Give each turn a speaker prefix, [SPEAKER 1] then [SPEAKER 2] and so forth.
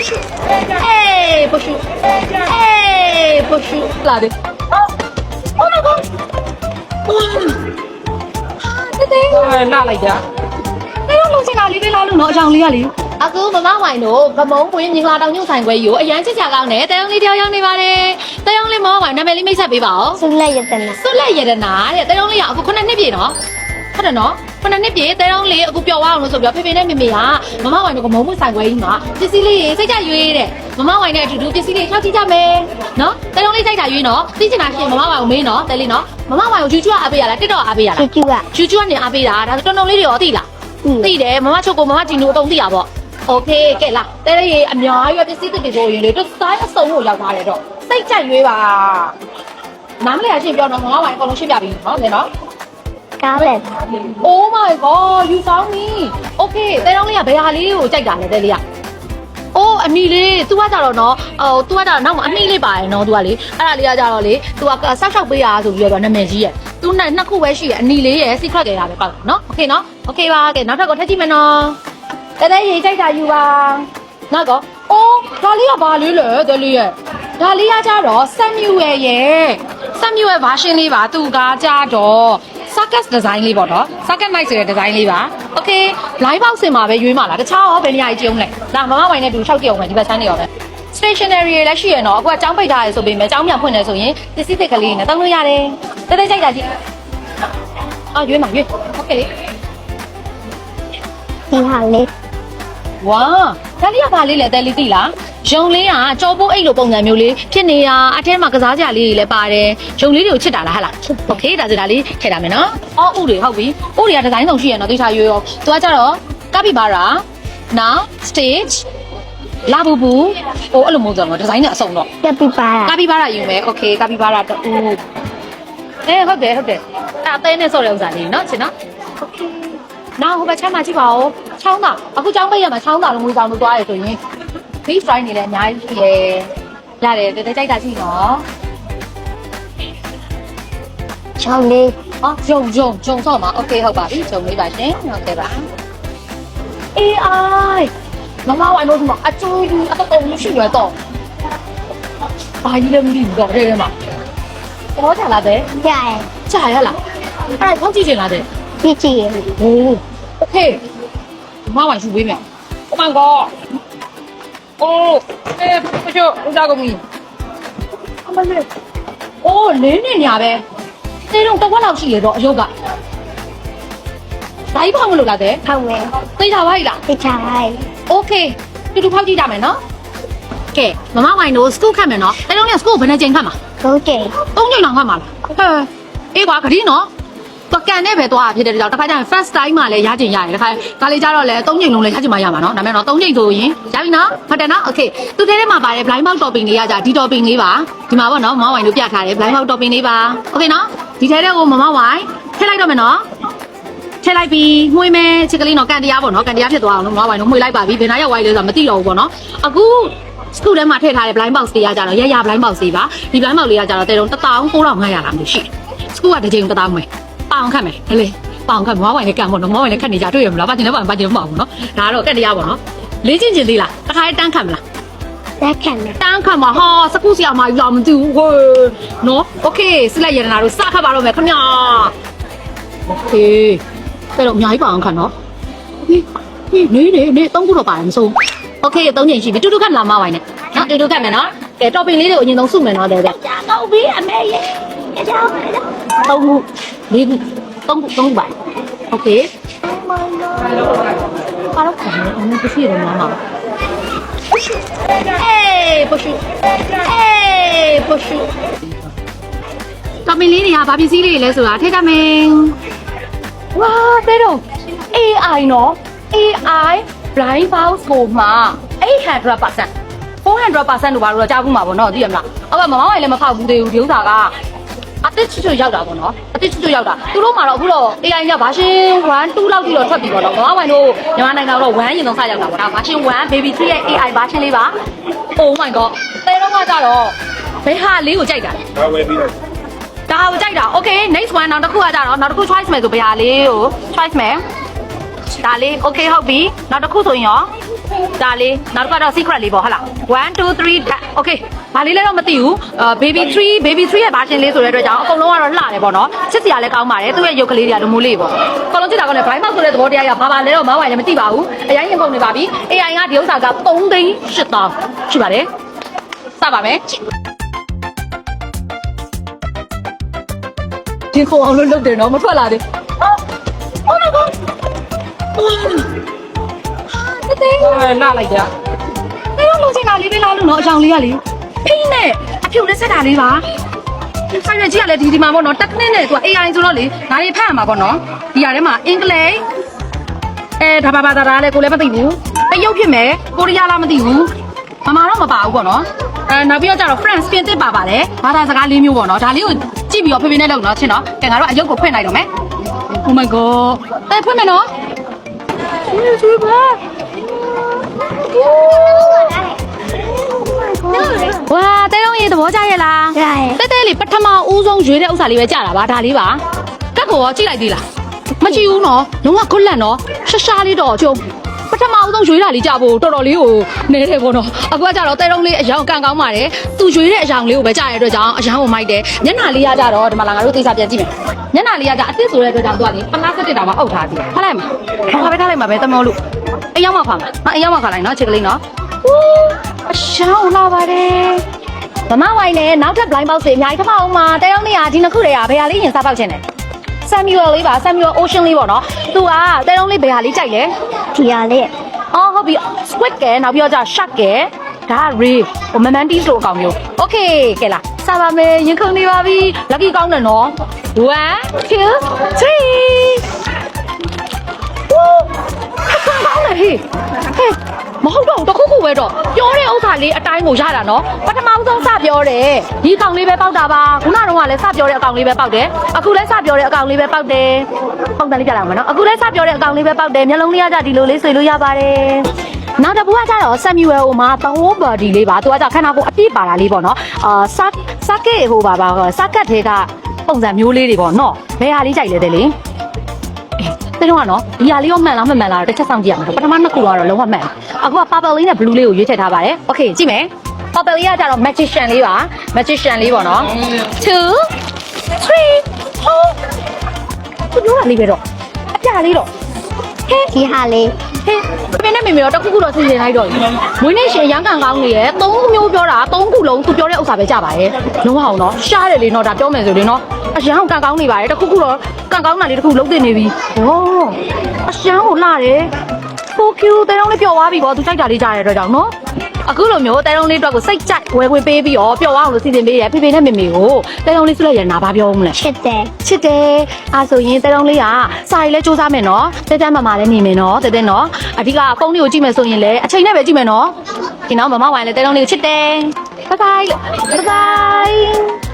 [SPEAKER 1] 哎，不许，哎，不许，哪里？哦，老公，哇，对对，哪来的？你要弄去哪里？你哪弄？哪里啊你？အခုမမဝိုင်တို့ဗမုံပွင့်မြင်လာတောင်ညွန့်ဆိုင်ခွဲယူအရန်ချစ်ချကောင်းတယ်တယောက်လေးတယောက်ရောက်နေပါလေတယောက်လေးမမဝိုင်နာမည်လေးမိတ်ဆက်ပေးပါဦး
[SPEAKER 2] ဆုလက်ရတနာ
[SPEAKER 1] စွတ်လက်ရတနာတဲ့တယောက်လေးကအခု9နှစ်ပြည့်နော်ဟုတ်တယ်နော်9နှစ်ပြည့်တယောက်လေးအခုပျော်သွားအောင်လို့ဆိုပြီးဖေဖေနဲ့မေမေကမမဝိုင်တို့ဗမုံပွင့်ဆိုင်ခွဲကြီးမှာပစ္စည်းလေးစိတ်ကြရွေးတဲ့မမဝိုင်နဲ့အတူတူပစ္စည်းလေးထောက်ကြည့်ကြမယ်နော်တယောက်လေးစိတ်ကြရွေးနော်သိချင်တာရှင်မမဝိုင်ကိုမေးနော်တဲလေးနော်မမဝိုင်ကိုချူချူအားပေးရလားတစ်တော့အားပေးရလား
[SPEAKER 2] ချူချူက
[SPEAKER 1] ချူချူကနေအားပေးတာဒါဆိုတုံတုံလေးတွေရောသိလားသိတယ်မမချုပ်ကိုမမဂျီနိုအတုံးသိရပေါ့โอเคကဲလာတဲရေအများကြီးပဲပစ္စည်းတွေဆိုရင်လေသူစိုင်းအစုံကိုရောက်သွားတယ်တော့စိတ်ကြက်ရွေးပါနားမလဲအရှင်းပြောတော့ငါးဝိုင်အကုန်လုံးရှင်းပြပြီနော်လေနော်
[SPEAKER 2] ကားလက်
[SPEAKER 1] Oh my god you found me okay တဲတောင်းလေးကဘယ်ဟာလေးကိုကြိုက်တာလဲတဲလေးကအိုးအမီလေး तू ကကြတော့နော်तू ကကြတော့နောက်မှာအမီလေးပါတယ်နော် तू ကလေအဲ့ဒါလေးကကြတော့လေ तू ကဆောက်ရှောက်ပေးရဆိုပြီးတော့နာမည်ကြီးရဲ့ तू နဲ့နှစ်ခုပဲရှိရဲ့အနီလေးရဲ့ secret ကြရပဲပေါ့နော် okay နော် okay ပါကဲနောက်ထပ်ကိုထပ်ကြည့်မယ်နော်တဲရေကြိုက်တာယူပါနောက်တော့အိုးဒါလေးကဘာလေးလဲတဲလေးရဲ့ဒါလေးကကြတော့ဆက်မြူရဲ့ဆက်မြူရဲ့ version လေးပါ तू ကကြတော့ circus design လေးပေါ့နော် circus night ဆိုတဲ့ design လေးပါ okay blind box စင်မှာပဲရွေးမှာလားတခြားရောဘယ်နေရာကြီးကြုံလဲဒါမမဝိုင်နဲ့တူ6ကြုံမယ်ဒီဘက်ဆန်းနေရောပဲ stationery တွေလည်းရှိရနော်အခုကကျောင်းပိတ်ထားရဆိုပေမဲ့ကျောင်းပြန်ဖွင့်နေဆိုရင်ပစ္စည်းသစ်ကလေးနဲ့တောင်းလို့ရတယ်တဲတဲကြိုက်တာကြည့်ရွေးမှာရွေး okay
[SPEAKER 2] ဒီဟာလေး
[SPEAKER 1] ဝါဒါလေးကဘာလေးလဲတဲလေးသိလားရုံလေးကကြောပိုးအိတ်လိုပုံစံမျိုးလေးဖြစ်နေရအထဲမှာကစားကြလေးတွေလည်းပါတယ်ရုံလေးတွေကိုချစ်တာလားဟဲ့လားโอเคဒါဆိုဒါလေးထည့်တာမယ်နော်အော်ဥတွေဟုတ်ပြီဥတွေကဒီဇိုင်းဆောင်ရှိရနော်သိချရွေးရောသူကကြတော့ကပီဘာရာနာ stage လာဘူဘူဟိုအဲ့လိုမျိုးဆိုတော့ဒီဇိုင်းနဲ့အစုံတော့
[SPEAKER 2] ကပီပါ
[SPEAKER 1] ကပီဘာရာယူမယ်โอเคကပီဘာရာတူဟုတ်တယ်အဲ့အသေးနဲ့ဆော့တဲ့ဥစ္စာလေးနော်ချင်နော်โอเคနောက်ဟိုဘက်ချမ်းမှာကြည့်ပါဦးချောင်းတာအခုချောင်းပိတ်ရမှာချောင်းတာလုံးငွေဆောင်လို့သွားရဆိုရင် beef fry နေလည်းအများကြီးရှိရတယ်တဲတဲကြိုက်တာရှိနော်
[SPEAKER 2] ချောင်းလေး
[SPEAKER 1] ဂျုံဆော့မှာ okay ဟုတ်ပါပြီဂျုံလေးပါရှင်ဟုတ်ကဲ့ပါ AI မမဝိုင်လို့ဒီမှာအကျိုးကြီးအတော့မရှိရတော့ဘာကြီးလဲမသိဘူးတော့တဲ့မှာဘောချလာတဲ့
[SPEAKER 2] ကြရဲ
[SPEAKER 1] ကြာရလားအဲ့ဒါဖောက်ကြည့်ချင်လားတဲ့
[SPEAKER 2] ကြည့်ကြည့်ရ
[SPEAKER 1] ဟို okay မမဝိုင်ရှူပေးမယ် Oh my god အိုးပချိုဦးစားကုန်ပြီအမလေးအိုးလင်းနေညာပဲတေးတော့တစ်ဝက်လောက်ရှိရတော့အယုတ်ကဒါကြီးဖောက်မလို့လားတဲ့
[SPEAKER 2] ဖောက်မယ်
[SPEAKER 1] သိတာပါ့လား
[SPEAKER 2] သိချာလိုက်
[SPEAKER 1] โอเคတူတူဖောက်ကြည့်ကြမယ်နော်ကဲမမဝိုင်တို့စကူခတ်မယ်နော်တဲတော့ညစကူဘယ်နှချိန်ခတ်မှာ
[SPEAKER 2] ကိုကျိ
[SPEAKER 1] 3ချိန်လောက်ခတ်မှာလားဟဲ့အေးကွာခရီးနော်တော့ကန်နဲ့ပဲသွားဖြစ်တဲ့ကြောင့်တစ်ခါကျရင် first time မှာလည်းရကျင်ရတယ်တစ်ခါဒါလေးကြတော့လည်း3ချိန်လုံးလည်းရကျင်မှရမှာနော်ဒါမဲ့တော့3ချိန်ဆိုရင်ရပြီနော်ဟုတ်တယ်နော်โอเคသူထဲထဲမှာပါတယ် blind box topping လေးရကြဒီ topping လေးပါဒီမှာပေါ့နော်မမဝိုင်တို့ပြထားတယ် blind box topping လေးပါโอเคနော်ဒီထဲထဲကိုမမဝိုင်ထည့်လိုက်တော့မယ်နော်ထည့်လိုက်ပြီးမှွေးမယ်ချစ်ကလေးနော်ကန်တရားပေါ့နော်ကန်တရားဖြစ်သွားအောင်လို့မမဝိုင်တို့မှွေးလိုက်ပါပြီဘယ်နာရောက်ဝိုင်းလဲဆိုတာမသိတော့ဘူးပေါ့နော်အခုစကူထဲမှာထည့်ထားတဲ့ blind box တွေရကြတော့ရ blind box တွေပါဒီ blind box လေးရကြတော့တဲတော့19500လားမျိုးရှိစကူကတစ်ချိန်1000ပဲပေါင်ခတ်မယ်ဟဲ့လေပေါင်ခတ်မဝိုင်နဲ့ကန်ပေါ့နော်မဝိုင်နဲ့ခတ်နေကြတွေ့ရမလားပါကျင်လည်းပါကျင်မအောင်နော်ဒါကတော့ကတ်တရားပေါ့နော်လေးချင်းချင်းသေးလားတစ်ခါတန်းခတ်မလား
[SPEAKER 2] လက်ခံမယ်
[SPEAKER 1] တန်းခတ်မှာဟာစကူစီအောင်မရောမသိဘူးဟဲ့နော်โอเคစစ်လိုက်ရတနာတို့စခတ်ပါတော့မယ်ခင်ဗျာโอเคတဲ့တော့အများကြီးပေါင်ခတ်နော်နေ3ခုတော့ပါတယ်မစိုးโอเค3ချိန်ရှိပြီတူတူခတ်မလားမဝိုင်နဲ့နော်တူတူခတ်မယ်နော်ကဲ topping လေးတွေကိုအရင်ဆုံးစုမယ်နော်တဲ့ကြာတော့ပြီအမေရဲ့ကြောက်3ခု4ခု3ပါโอเคဘာလို့ခေါ်လဲအမေပစီရမှာမှာ不许不许topping လေးတွေကဘာပစ္စည်းလေးတွေလဲဆိုတာထည့်ကြမယ်ဝါတဲ့တော့ AI နော် AI blind box ကိုမှ800% 400% လို့ဘာလို့ကြားဘူးမှာပေါ့နော်သိရမလားအဲ့မမဝိုင်လည်းမဖောက်ဘူးသေးဘူးဒီဥစ္စာကအသစ်ချွတ်ရောက်တာပေါ့နော်အသစ်ချွတ်ရောက်တာသူတို့မှာတော့အခုတော့ AI က version 1 2လောက်ပြီးတော့ထွက်ပြီပေါ့နော်မမဝိုင်တို့မြန်မာနိုင်ငံတော့1ရင်တော့စရောက်တာပေါ့ဒါ version 1 baby 3ရဲ့ AI version လေးပါ Oh my god တဲတော့ကကြတော့ဘယ်ဟာလေးကိုကြိုက်တာလဲဒါဝယ်ပြီးတော့ဒါကိုကြိုက်တာ okay next one နောက်တစ်ခုကကြတော့နောက်တစ်ခု choice မယ်ဆိုဘယ်ဟာလေးကို choice မယ်ဒါလေး okay ဟုတ်ပြီနောက်တစ်ခုဆိုရင်ရော ဒါလေးနောက်တစ်ခါတော့ secret လေးပေါ့ဟုတ်လား1 2 3 okay ဘာလေးလဲတော့မသိဘူးbaby 3ရဲ့ version လေးဆိုတဲ့အတွက်ကြောင့်အကုန်လုံးကတော့လှတယ်ပေါ့နော်ချစ်စရာလည်းကောင်းပါတယ်သူ့ရဲ့ရုပ်ကလေးတွေကလိုမျိုးလေးပေါ့အကုန်လုံးချစ်တာကလည်းဘိုင်းမောက်ဆိုတဲ့သဘောတရားကဘာလဲတော့မောင်းဝိုင်လည်းမသိပါဘူးအရင်ရင်ပုံနေပါပြီ AI ကဒီဥစ္စာက3သိန်း8000ရှိပါတယ်စပါမယ်ဒီခုအောင်လို့လုပ်တယ်နော်မထွက်လာသေးoh my god တဲ့နားလိုက်ကြ။အဲ့တော့လူချင်းကလေးလေးလားလို့နော်အချောင်လေးကလေဖိနဲ့အဖြူနဲ့ဆက်တာလေးပါ။ဆိုင်ရကြီးကလည်းဒီမှာပေါ့နော်တက်ခနဲ့နဲ့သူက AI ဆိုတော့လေဒါတွေဖတ်ရမှာပေါ့နော်။ဒီဟာထဲမှာအင်္ဂလိပ်ဒါဘာသာလည်းကိုလည်းမသိဘူး။တရုတ်ဖြစ်မယ်ကိုရီးယားလားမသိဘူး။မမတော့မပါဘူးပေါ့နော်။နောက်ပြီးတော့ကျတော့ France ပြင်သစ်ပါပါတယ်။ဘာသာစကား၄မျိုးပေါ့နော်။ဒါလေးကိုကြည့်ပြီးတော့ဖေဖေနဲ့လုပ်နော်ချင်းနော်။ကဲငါတို့အယုတ်ကိုဖွင့်လိုက်တော့မယ်။ Oh my god ။ဖွင့်မယ်နော်။ဒီပါဝါတဲတော့ရေသဘောကျရဲ့လား
[SPEAKER 2] ကြရဲ့
[SPEAKER 1] တဲတဲလေးပထမဦးဆုံးရွေးတဲ့ဥစ္စာလေးပဲကြတာပါဒါလေးပါကက်ကိုရောကြည့်လိုက်သေးလားမကြည့်ဘူးနော်လုံးဝခွက်လက်နော်ရှာလေးတော့ကျုံပထမဦးဆုံးရွေးတာလေးကြဖို့တော်တော်လေးကိုနေတယ်ပေါ့နော်အခုကကြတော့တဲတော့လေးအယောင်ကန်ကောင်းပါတယ်သူရွေးတဲ့အယောင်လေးကိုပဲကြားရတဲ့အတွက်ကြောင့်အယောင်ကိုမိုက်တယ်ညနာလေးရကြတော့ဒီမှာလာငါတို့သိစားပြန်ကြည့်မယ်ညနာလေးရကြအစ်စ်ဆိုတဲ့အတွက်ကြောင့်သူကလေပလားစတစ်တာမှအုပ်ထားသေးတယ်ဖလိုက်မှာဘာပဲထားလိုက်မှာပဲတမောလို့အယောင်မှဖာမှာအယောင်မှခါလိုက်နော်ချစ်ကလေးနော်အရှောင်းလာပါတယ်မမဝိုင်နဲ့နောက်ထပ် blind box တွေအများကြီးထပ်ပါအောင်မှာတဲတော့နေရဒီနှစ်ခုတည်းကဘယ်ဟာလေးရင်စားပေါက်ခြင်းလဲ Samuel လေးပါ Samuel Ocean လေးပေါ့နော်သူကတဲတော့လေးဘယ်ဟာလေးကြိုက်လဲ
[SPEAKER 2] ဒီရလေး
[SPEAKER 1] အော်ဟုတ်ပြီ squid ကဲနောက်ပြီးတော့ကြာ shark ကဲဒါက ray ဟို mantis လို့အကောင်မျိုး okay ကဲလားစားပါမယ်ရင်ခုန်နေပါပြီ lucky ကောင်းတယ်နော်1 2 3ဝူကောင်းတယ်ဟေးမဟုတ်တော့တခုခုပဲတော့ပြောတဲ့ဥစ္စာလေးအတိုင်းကိုရတာနော်ပထမဆုံးစပြောတယ်ဒီကောင်လေးပဲပေါက်တာပါခုနကတော့လည်းစပြောတဲ့အကောင်လေးပဲပေါက်တယ်အခုလည်းစပြောတဲ့အကောင်လေးပဲပေါက်တယ်ပုံစံလေးပြလာမှာနော်အခုလည်းစပြောတဲ့အကောင်လေးပဲပေါက်တယ်မျက်လုံးလေးကကြဒီလိုလေးဆွေလို့ရပါတယ်နောက်တစ်ခုကကြတော့ Samuel ဟိုမှာ the whole body လေးပါသူကကြခန္ဓာကိုယ်အပြည့်ပါတာလေးပေါ့နော်socket ဟိုပါ socket ထဲကပုံစံမျိုးလေးတွေပေါ့နော်ဘယ်ဟာလေးကြိုက်လဲတဲ့လေတဲ့တော့နော်ဒီဟာလေးရောမှန်လားမမှန်လားတစ်ချက်စောင့်ကြည့်ရမှာပထမနှစ်ခုကတော့လုံးဝမှန်အခုက purple လေးနဲ့ blue လေးကိုရွေးထည့်ထားပါတယ် okay ကြည့်မယ် purple လေးကကြတော့ magician လေးပါ magician လေးပေါ့နော်2 3 4သူတို့ကလေးပဲတော့အပြာလေးတော့ဟဲ့
[SPEAKER 2] ဒီဟာလေး
[SPEAKER 1] ဟဲ့ပြင်းနေမိမိတော့တခုခုတော့စီစဉ်လိုက်တော့မွေးနေ့ရှင်ရန်ကန်ကောင်းနေရဲ့၃မျိုးပြောတာ၃ခုလုံးသူပြောတဲ့ဥစ္စာပဲကြပါရဲ့လုံးဝအောင်နော်ရှားတယ်လေနော်ဒါပြောမယ်ဆိုရင်နော်အရန်ကန်ကောင်းနေပါတယ်တခုခုတော့ကန်ကောင်းတာလေးတခုလုံးတင်နေပြီဟောအရန်ကိုလှတယ်ပိုကျူတဲတော့လေးပျော်သွားပြီပေါ့သူကြိုက်တာလေးကြားရတဲ့အတွက်ကြောင့်နော်အခုလိုမျိုးတဲတုံးလေးအတွက်ကိုစိတ်ကြိုက်ဝယ်ခွင့်ပေးပြီးတော့ပျော်အောင်လို့စီစဉ်ပေးရဖေဖေနဲ့မေမေကိုတဲတုံးလေးဆွလိုက်ရနာဘာပြောဦးမလဲ
[SPEAKER 2] ချစ်တယ်
[SPEAKER 1] ချစ်တယ်အားဆိုရင်တဲတုံးလေးကစာရီလဲစူးစမ်းမယ်နော်တဲတဲမမလည်းနေမယ်နော်တဲတဲနော်အဓိကဖုန်းလေးကိုကြည့်မယ်ဆိုရင်လည်းအချိန်နဲ့ပဲကြည့်မယ်နော်ဒီနောက်မမဝိုင်လဲတဲတုံးလေးကိုချစ်တယ်ဘိုင်ဘိုင်